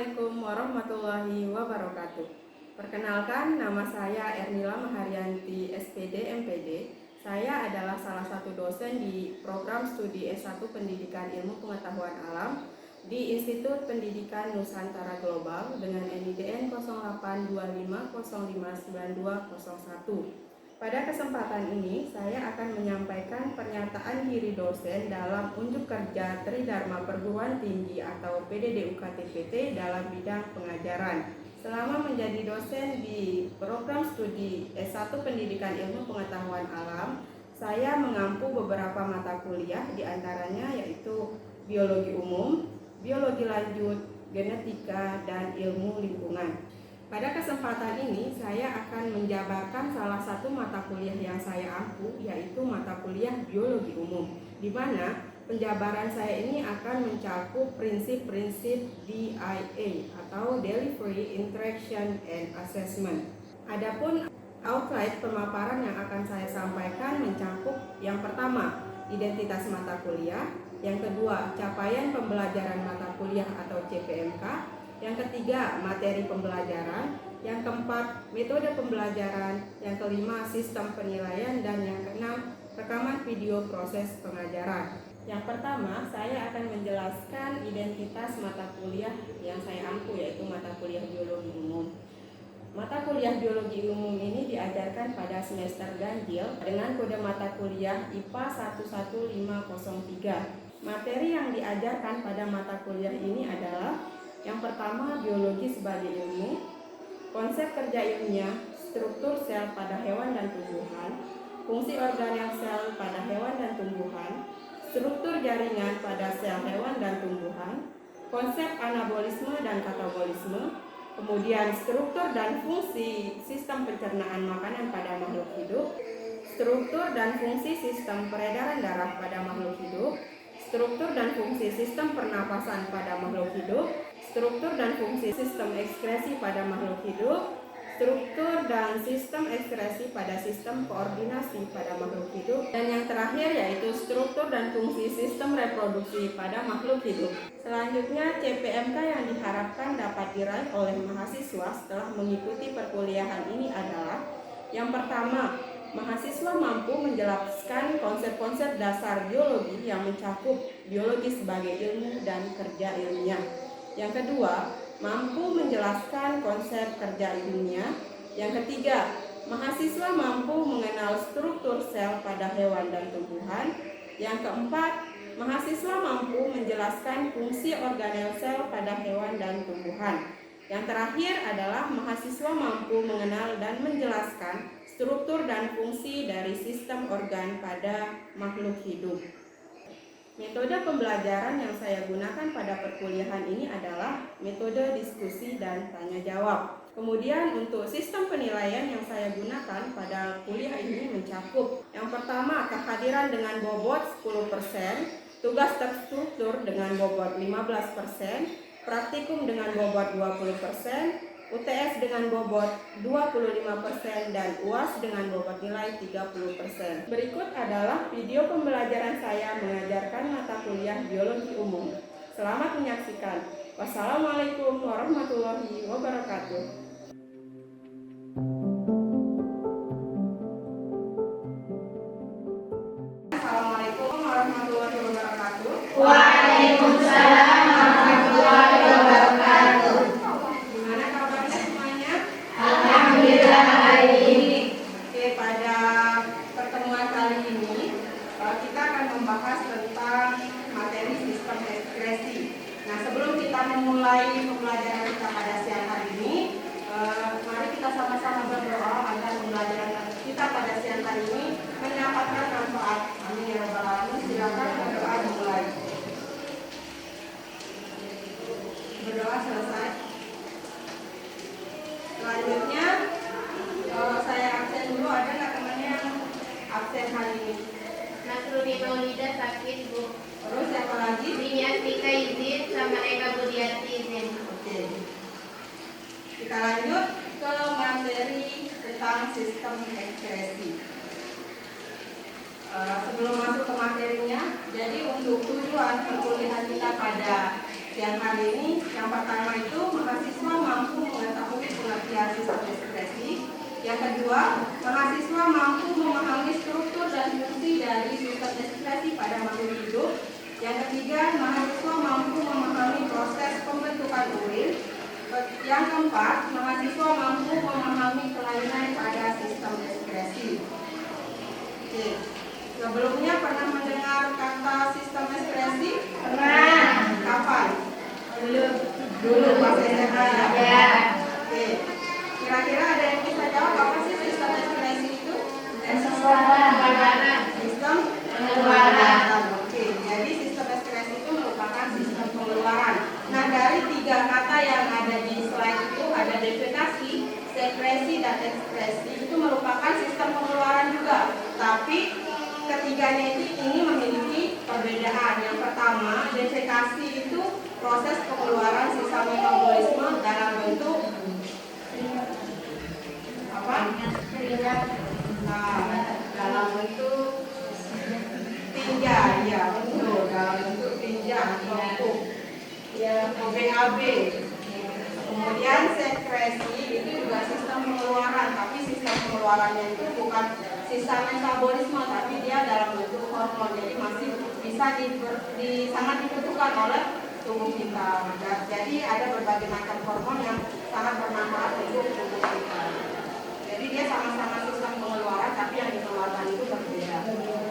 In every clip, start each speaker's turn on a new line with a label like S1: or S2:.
S1: Assalamualaikum warahmatullahi wabarakatuh. Perkenalkan, nama saya Ernila Maharianti, SPD MPD. Saya adalah salah satu dosen di program studi S1 Pendidikan Ilmu Pengetahuan Alam di Institut Pendidikan Nusantara Global dengan NIDN 0825059201. Pada kesempatan ini, saya akan menyampaikan pernyataan diri dosen dalam unjuk kerja Tridharma Perguruan Tinggi atau PDD-UKT-PT dalam bidang pengajaran. Selama menjadi dosen di program studi S1 Pendidikan Ilmu Pengetahuan Alam, saya mengampu beberapa mata kuliah, diantaranya yaitu Biologi Umum, Biologi Lanjut, Genetika, dan Ilmu Lingkungan. Pada kesempatan ini, saya akan menjabarkan salah satu mata kuliah yang saya ampu, yaitu mata kuliah Biologi Umum, di mana penjabaran saya ini akan mencakup prinsip-prinsip DIA atau Delivery, Interaction, and Assessment. Adapun outline pemaparan yang akan saya sampaikan mencakup yang pertama, identitas mata kuliah, yang kedua, capaian pembelajaran mata kuliah atau CPMK, yang ketiga, materi pembelajaran, yang keempat, metode pembelajaran, yang kelima, sistem penilaian, dan yang keenam, rekaman video proses pengajaran. Yang pertama, saya akan menjelaskan identitas mata kuliah yang saya ampu, yaitu mata kuliah Biologi Umum. Mata kuliah Biologi Umum ini diajarkan pada semester ganjil dengan kode mata kuliah IPA 11503. Materi yang diajarkan pada mata kuliah ini adalah yang pertama, biologi sebagai ilmu, konsep kerja ilmiah, struktur sel pada hewan dan tumbuhan, fungsi organel sel pada hewan dan tumbuhan, struktur jaringan pada sel hewan dan tumbuhan, konsep anabolisme dan katabolisme, kemudian struktur dan fungsi sistem pencernaan makanan pada makhluk hidup, struktur dan fungsi sistem peredaran darah pada makhluk hidup, struktur dan fungsi sistem pernapasan pada makhluk hidup, struktur dan fungsi sistem ekskresi pada makhluk hidup, struktur dan sistem ekskresi pada sistem koordinasi pada makhluk hidup, dan yang terakhir yaitu struktur dan fungsi sistem reproduksi pada makhluk hidup. Selanjutnya, CPMK yang diharapkan dapat diraih oleh mahasiswa setelah mengikuti perkuliahan ini adalah yang pertama, mahasiswa mampu menjelaskan konsep-konsep dasar biologi yang mencakup biologi sebagai ilmu dan kerja ilmiah. Yang kedua, mampu menjelaskan konsep kerja ilmiah. Yang ketiga, mahasiswa mampu mengenal struktur sel pada hewan dan tumbuhan. Yang keempat, mahasiswa mampu menjelaskan fungsi organel sel pada hewan dan tumbuhan. Yang terakhir adalah mahasiswa mampu mengenal dan menjelaskan struktur dan fungsi dari sistem organ pada makhluk hidup. Metode pembelajaran yang saya gunakan pada perkuliahan ini adalah metode diskusi dan tanya jawab. Kemudian untuk sistem penilaian yang saya gunakan pada kuliah ini mencakup yang pertama, kehadiran dengan bobot 10%, tugas terstruktur dengan bobot 15%, praktikum dengan bobot 20%, UTS dengan bobot 25% dan UAS dengan bobot nilai 30%. Berikut adalah video pembelajaran saya mengajarkan mata kuliah Biologi Umum. Selamat menyaksikan. Wassalamualaikum warahmatullahi wabarakatuh. Assalamualaikum warahmatullahi wabarakatuh.
S2: Waalaikumsalam warahmatullahi wabarakatuh.
S1: Gimana kabarnya semuanya?
S2: Alhamdulillah baik.
S1: Oke, pada pertemuan kali ini kita akan membahas tentang materi sistem ekskresi. Nah, sebelum kita memulai pembelajaran kita pada siang hari ini, mari kita sama-sama berdoa agar pembelajaran kita pada siang hari ini mendapatkan manfaat. Amin ya rabbal alamin. Silakan berdoa dimulai. Berdoa selesai. Selanjutnya saya absen dulu. Ada nggak temannya yang absen hari ini?
S2: Nasruni Maulida sakit, Bu.
S1: Terus siapa lagi?
S2: Dini Astika izin sama Eka Budiati izin.
S1: Oke. Kita lanjut ke materi tentang sistem ekskresi. Sebelum masuk ke materinya, jadi untuk tujuan perkuliahan kita pada siang hari ini. Yang pertama itu mahasiswa mampu mengetahui pengertian sistem ekspresi. Yang kedua, mahasiswa mampu memahami struktur dan fungsi dari sistem ekspresi pada makhluk hidup. Yang ketiga, mahasiswa mampu memahami proses pembentukan urin. Yang keempat, mahasiswa mampu memahami kelainan pada sistem ekspresi. Oke. Sebelumnya pernah mendengar kata sistem ekspresi?
S2: Pernah.
S1: Kapan?
S2: Dulu
S1: pas SMA ya? Oke. Kira-kira ada yang bisa jawab apa sih sistem ekspresi itu? Sistem pengeluaran. Oke, jadi sistem ekspresi itu merupakan sistem pengeluaran. Nah, dari tiga kata yang ada di slide itu ada defekasi, sekresi, dan ekspresi. Itu merupakan sistem pengeluaran juga. Tapi ketiganya ini memiliki perbedaan. Yang pertama, defekasi itu proses pengeluaran sisa metabolisme dalam bentuk apa? Nah, dalam bentuk tinja, ya betul, dalam bentuk tinja atau pupuk, ya BAB. Kemudian sekresi itu juga sistem pengeluaran, tapi sistem pengeluarannya itu bukan sisa metabolisme, tapi dia dalam bentuk hormon, jadi masih bisa sangat dibutuhkan oleh tubuh kita. Jadi ada berbagai macam hormon yang sangat bermanfaat untuk tubuh kita. Jadi dia sama-sama sistem pengeluaran, tapi yang dikeluarkan itu berbeda.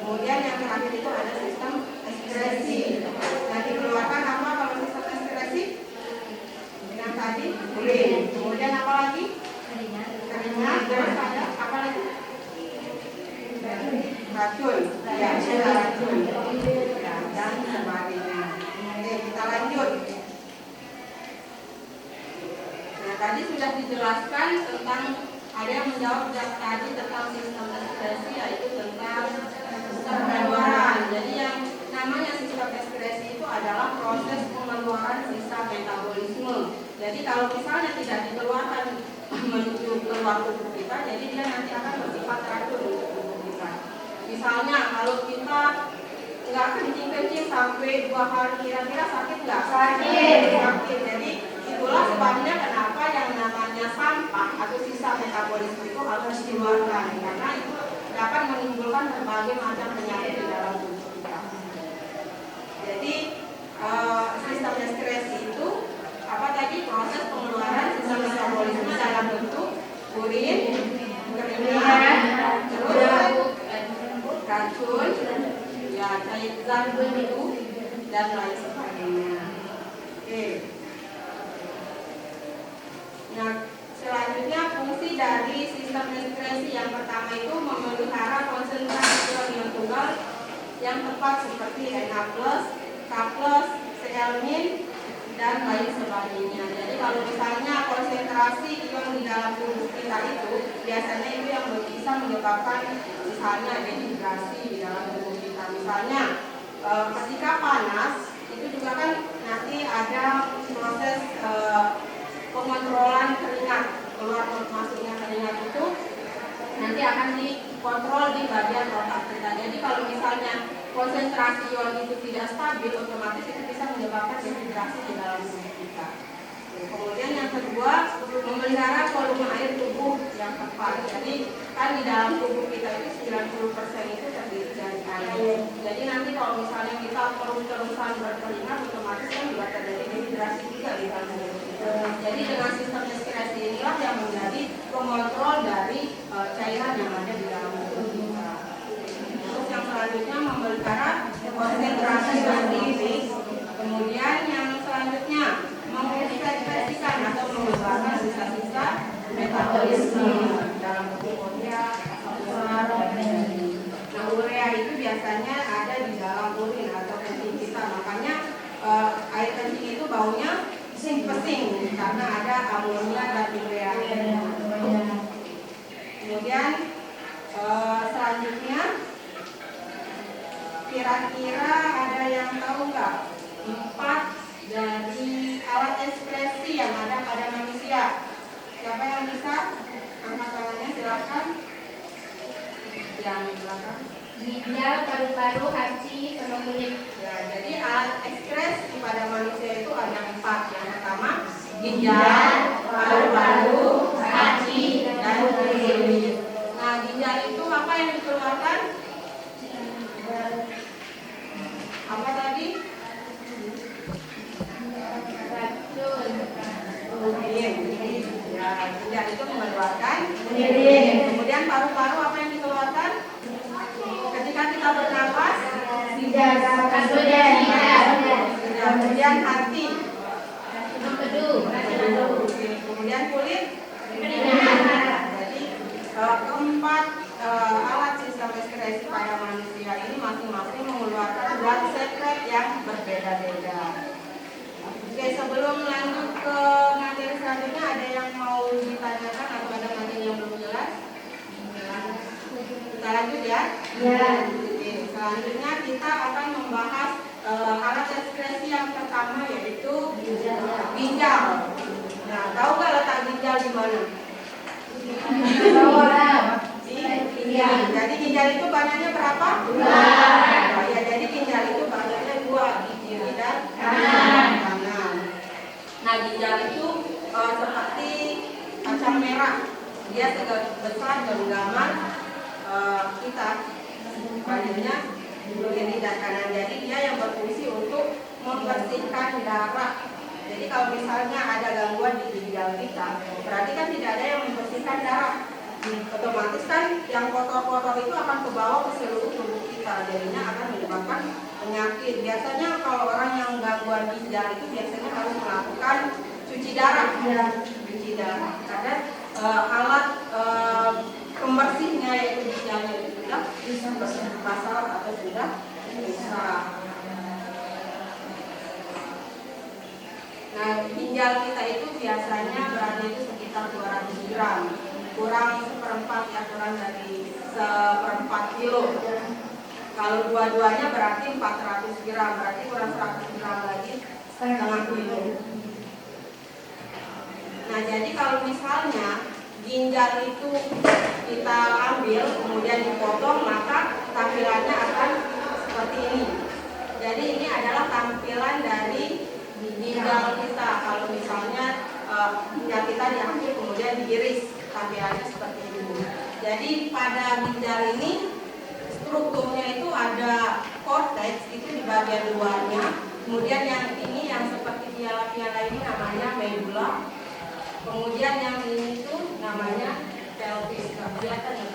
S1: Kemudian yang terakhir itu ada sistem ekspresi. Yang dikeluarkan apa kalau sistem ekspresi? Yang tadi urin. Kemudian apa lagi? Keringat. Terus ada apa lagi? Racun. Ya, ada racun. Ya, dan sebagainya. Oke, kita lanjut. Nah, tadi sudah dijelaskan tentang, ada yang menjawab tadi tentang sistem ekspresi, yaitu tentang sistem pengeluaran. Jadi yang namanya sistem ekspresi itu adalah proses pengeluaran sisa metabolisme. Jadi kalau misalnya tidak dikeluarkan menuju keluar tubuh kita, jadi dia nanti akan bersifat racun untuk tubuh kita. Misalnya kalau kita nggak kencing-kencing sampai 2 hari, kira-kira sakit nggak? Sakit. Jadi itulah sebabnya kenapa yang namanya sampah atau sisa metabolisme itu harus dikeluarkan, karena itu dapat menimbulkan berbagai macam penyakit di dalam tubuh kita. Jadi sistem ekskresi itu apa tadi? Proses pengeluaran sisa metabolisme dalam bentuk urin, keringat, terus racun, ya cair zat itu, dan lain sebagainya. Oke. Nah, selanjutnya fungsi dari sistem ekskresi yang pertama itu memelihara konsentrasi ion tunggal yang tepat seperti Na+, K+, Cl-, dan lain sebagainya. Jadi kalau misalnya konsentrasi ion di dalam tubuh kita itu biasanya itu yang bisa menyebabkan misalnya dehidrasi di dalam tubuh kita. Misalnya ketika panas itu juga kan nanti ada proses pengontrolan keringat, keluar masuknya keringat itu nanti akan dikontrol di bagian otak kita. Jadi kalau misalnya konsentrasi ion itu tidak stabil, otomatis itu bisa menyebabkan dehidrasi di dalam tubuh kita. Kemudian yang kedua, memelihara volume air tubuh yang tepat. Jadi kan di dalam tubuh kita itu 90% itu terdiri dari air. Jadi nanti kalau misalnya kita terus-terusan berkeringat, otomatis kan juga terjadi dehidrasi juga di dalam tubuh kita. Jadi dengan sistem ekskresi inilah yang menjadi pengontrol dari cairan yang ada di dalam tubuh kita. Terus yang selanjutnya memelihara konsentrasi sendiri. Kemudian yang selanjutnya mengekspresikan atau mengeluarkan sisa-sisa metabolisme dalam bentuk urea, asam urat. Nah, urea itu biasanya ada di dalam urin atau kencing kita. Makanya air kencing itu baunya pesing karena ada amonia dan urea. Kemudian selanjutnya, kira-kira ada yang tahu nggak 4 dari alat ekspresi yang ada pada manusia? Siapa yang bisa angkat tangannya? Silakan. Yang di belakang.
S2: ginjal, paru-paru, hati, sama kulit.
S1: Ya, jadi alat ekskresi pada manusia itu ada 4. Yang pertama ginjal, paru-paru, hati, dan kulit. Nah, ginjal itu apa yang dikeluarkan? Apa tadi?
S2: Racun.
S1: Urin. Ya, ginjal itu mengeluarkan urin. Kemudian paru-paru apa yang dikeluarkan? Ketika kita bernapas,
S2: Karbon dioksida.
S1: kemudian hati,
S2: Empedu.
S1: kemudian kulit.
S2: Keringat.
S1: Jadi keempat alat sistem ekskresi pada manusia ini masing-masing mengeluarkan zat sekret yang berbeda-beda. Oke, sebelum lanjut ke materi selanjutnya, ada yang mau ditanyakan atau ada materi yang belum jelas? Kita lanjut ya. Oke, selanjutnya kita akan membahas alat ekskresi yang pertama, yaitu ginjal. Nah, tahu nggak letak ginjal di mana? Di ginjal. Jadi ginjal itu banyaknya berapa? 2. Ya, jadi ginjal itu banyaknya 2, di kiri dan kanan. Nah, ginjal itu seperti kacang merah. Dia sebesar genggaman kita, badannya kiri dan kanan. Jadi dia yang berfungsi untuk membersihkan darah. Jadi kalau misalnya ada gangguan di ginjal kita, berarti kan tidak ada yang membersihkan darah. Otomatis kan yang kotor-kotor itu akan kebawa ke seluruh tubuh kita, jadinya akan menyebabkan penyakit. Biasanya kalau orang yang gangguan ginjal itu biasanya harus melakukan cuci darah. Cuci darah. Karena alat pembersihnya yaitu ginjalnya itu sudah basah atau sudah rusak. Nah, ginjal kita itu biasanya berada itu sekitar 200 gram, kurang seperempat ya, kurang dari seperempat kilo. Kalau dua-duanya berarti 400 gram, berarti kurang 100 gram lagi, setengah kilo. Nah, jadi kalau misalnya ginjal itu kita ambil kemudian dipotong, maka tampilannya akan seperti ini. Jadi ini adalah tampilan dari ginjal kita. Kalau misalnya ginjal kita diambil kemudian diiris, tampilannya seperti ini. Jadi pada ginjal ini strukturnya itu ada korteks, itu di bagian luarnya. Kemudian yang ini yang seperti piala-piala ini namanya medula. Kemudian yang ini itu namanya pelvis. Kelihatan ya?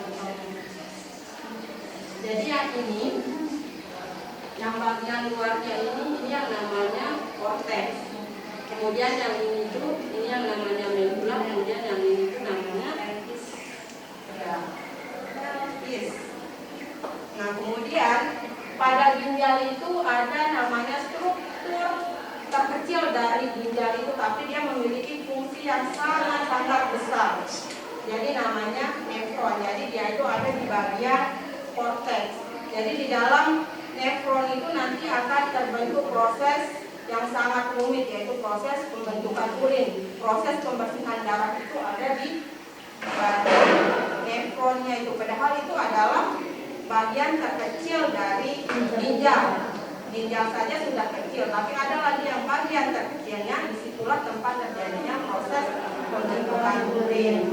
S1: Jadi yang ini, yang bagian luarnya ini yang namanya korteks. Kemudian yang ini itu, ini yang namanya medula. Kemudian yang ini itu namanya pelvis. Nah, kemudian pada ginjal itu ada namanya struktur terkecil dari ginjal itu, tapi dia memiliki fungsi yang sangat-sangat besar. Jadi namanya nefron. Jadi dia itu ada di bagian korteks. Jadi di dalam nefron itu nanti akan terbentuk proses yang sangat rumit, yaitu proses pembentukan urin. Proses pembersihan darah itu ada di bagian nefronnya itu. Padahal itu adalah bagian terkecil dari ginjal. Ginjal saja sudah kecil, tapi ada lagi yang bagian terkecilnya, disitulah tempat terjadinya proses pembentukan urin.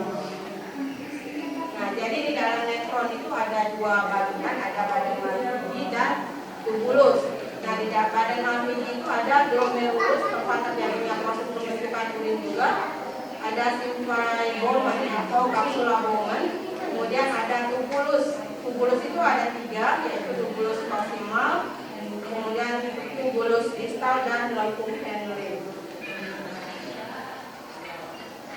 S1: Nah, jadi di dalam nefron itu ada 2 bagian, ada badan malvidi dan tubulus. Nah, di badan malvidi itu ada glomerulus, tempat terjadinya proses pembentukan urin juga. Ada simpai Bowman atau kapsula Bowman. Kemudian ada tubulus. Tubulus itu ada 3, yaitu tubulus proximal, kemudian tubulus distal dan lengkung Henle.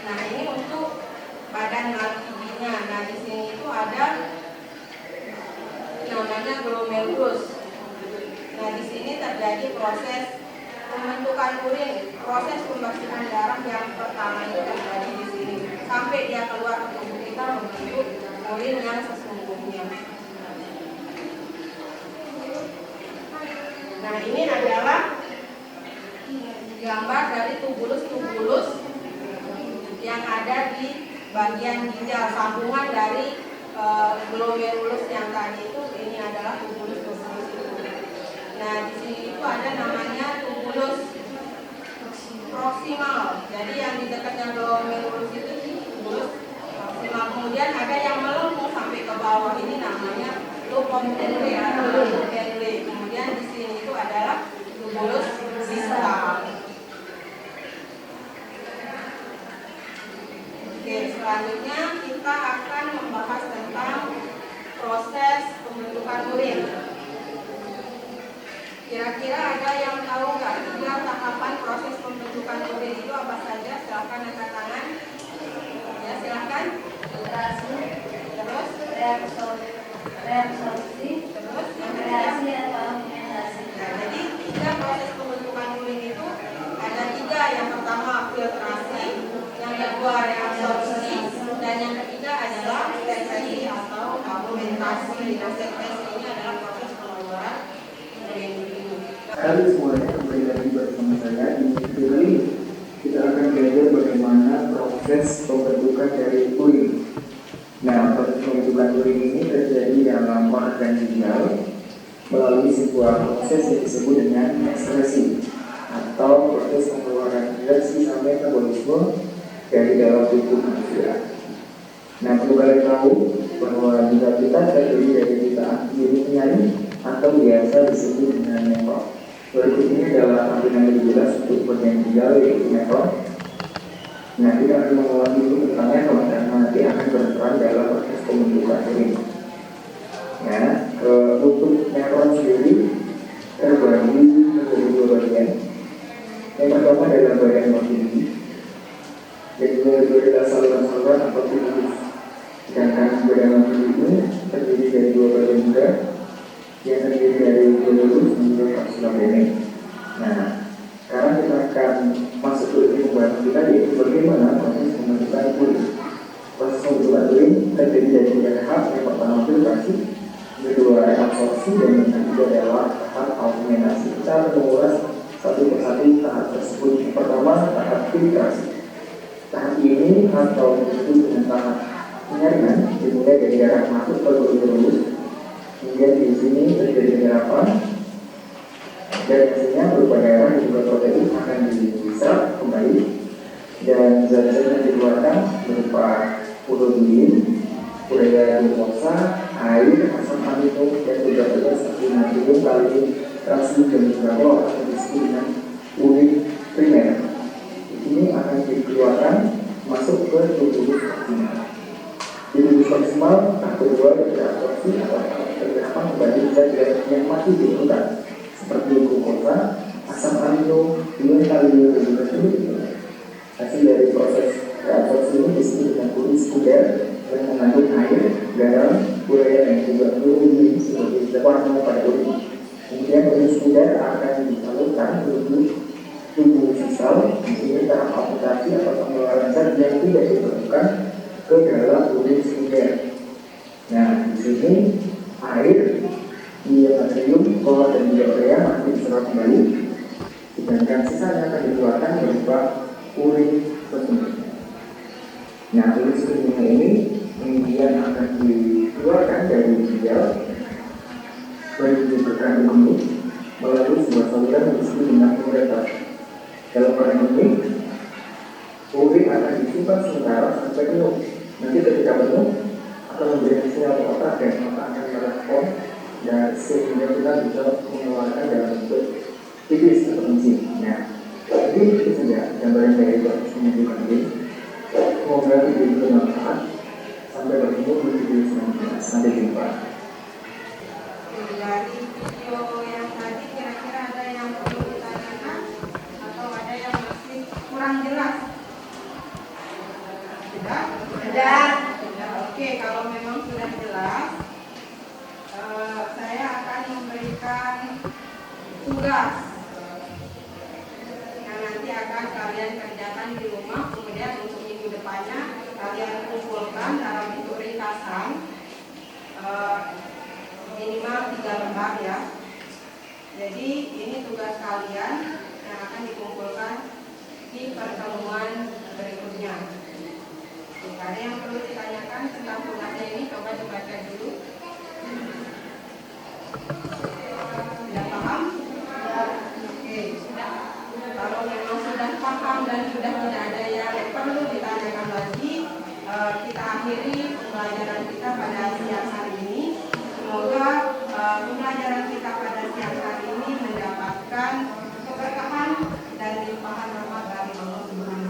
S1: Nah, ini untuk badan malvidinya. Nah, di sini itu ada namanya glomerulus. Nah, di sini terjadi proses pembentukan urin, proses pembersihan darah yang pertama itu terjadi di sini sampai dia keluar ke tubuh kita membentuk urin yang sesungguhnya. Nah, ini adalah gambar dari tubulus-tubulus yang ada di bagian ginjal, sambungan dari glomerulus yang tadi itu. Ini adalah adalah tubulus itu. Nah, di sini itu ada namanya tubulus proksimal. Jadi yang di dekatnya glomerulus itu tubulus proksimal. Kemudian ada yang melengkung sampai ke bawah, ini namanya lupontenle atau lupontenle. Kemudian di sini itu adalah tubulus distal. Oke, selanjutnya kita akan membahas tentang proses pembentukan urin. Kira-kira ada yang tahu nggak 3 tahapan proses pembentukan urin itu apa saja? Silakan angkat tangan. Ya, silakan.
S2: Filtrasi,
S1: Terus,
S2: reabsorpsi,
S1: terus yang ketiga.
S2: reaksi atau fermentasi.
S1: Nah, jadi 3 proses pembentukan urin itu ada 3. Yang pertama filtrasi, yang kedua reabsorpsi, dan yang ketiga adalah fermentasi atau fermentasi. Nah, fermentasi ini adalah proses pengeluaran urin.
S3: Halo semuanya, kembali lagi bersama saya di video ini. Kita akan belajar bagaimana proses pembentukan dari urin. Nah, proses pembentukan urin ini terjadi dalam organ ginjal melalui sebuah proses yang disebut dengan ekskresi atau proses pengeluaran zat sisa metabolisme dari dalam tubuh manusia. Nah, perlu kalian tahu bahwa ginjal kita terdiri dari jutaan unit penyaring atau biasa disebut dengan nefron. Berikut ini adalah tampilan lebih jelas untuk bagian ginjal yaitu nefron. Nah, kita akan mengulas dulu tentang nefron karena nanti akan berperan dalam proses pembentukan urin. Ya, untuk nefron sendiri terbagi menjadi 2 bagian. Yang pertama adalah bagian Purkinje, dan juga adalah saluran-saluran atau tubulus. Sedangkan bagian Purkinje ini terdiri dari 2 bagian juga, yang terdiri dari glomerulus dan juga kapsula bene. Nah, sekarang kita akan masuk ke ilmu pembahasan kita, yaitu bagaimana proses pembentukan urin. Proses pembentukan urin terdiri dari 3 tahap. Yang pertama filtrasi, yang kedua reabsorpsi, dan yang ketiga adalah tahap fermentasi. Kita akan mengulas satu persatu tahap tersebut. Yang pertama tahap filtrasi. Tahap ini atau disebut dengan tahap penyaringan dimulai dari darah masuk ke glomerulus. Kemudian di sini terjadi penyerapan dan hasilnya berupa darah dan juga protein akan diserap kembali, dan zat-zat yang dikeluarkan berupa urobilin, urea glukosa, air, asam amino, dan beberapa zat seperti natrium, kalium, kalsium, dan juga klor atau disebut dengan urin primer. Ini akan dikeluarkan masuk ke tubulus proksimal. Di tubulus proksimal, tahap kedua reabsorpsi atau penyerapan kembali zat-zat yang masih dibutuhkan seperti glukosa, asam amino, ion kalium, dan juga seluruh. Hasil dari proses reabsorpsi ini disebut dengan urin sekunder yang mengandung air, garam, urea, dan juga urobilin sebagai warna pada urin. Kemudian urin sekunder akan disalurkan menuju tubuh sisal. Di sini tahap fermentasi atau pengeluaran zat yang tidak diperlukan ke dalam urin sekunder. Nah, di sini air, natrium, klor, dan juga urea masih diserap kembali, sedangkan sisanya akan dikeluarkan berupa urin sekunder. Nah, urin sekunder ini kemudian akan dikeluarkan dari ginjal menuju ke kandung kemih melalui sebuah saluran yang disebut dengan ureter. Dalam kandung kemih, urin akan disimpan sementara sampai penuh. Nanti ketika penuh akan memberikan sinyal ke otak, dan otak akan merespon, dan sehingga kita bisa mengeluarkan dalam bentuk tipis atau enzim. Nah, jadi itu saja gambaran dari proses pembentukan urin. Semoga video ini bermanfaat. Sampai bertemu di video selanjutnya. Sampai jumpa.
S1: Dari video yang tadi kira-kira ada yang perlu ditanyakan atau ada yang masih kurang jelas? Sudah?
S2: Sudah.
S1: Oke, kalau memang sudah jelas, saya akan memberikan tugas yang nanti akan kalian kerjakan di rumah. Kemudian untuk minggu depannya kalian kumpulkan dalam bentuk ringkasan, minimal 3 lembar ya. Jadi ini tugas kalian yang akan dikumpulkan di pertemuan berikutnya. Ada yang perlu ditanyakan tentang tugasnya ini? Coba dibaca dulu. sudah tidak ada yang perlu ditanyakan lagi, kita akhiri pembelajaran kita pada siang hari ini. Semoga pembelajaran kita pada siang hari ini mendapatkan keberkahan dan limpahan rahmat dari Allah Subhanahu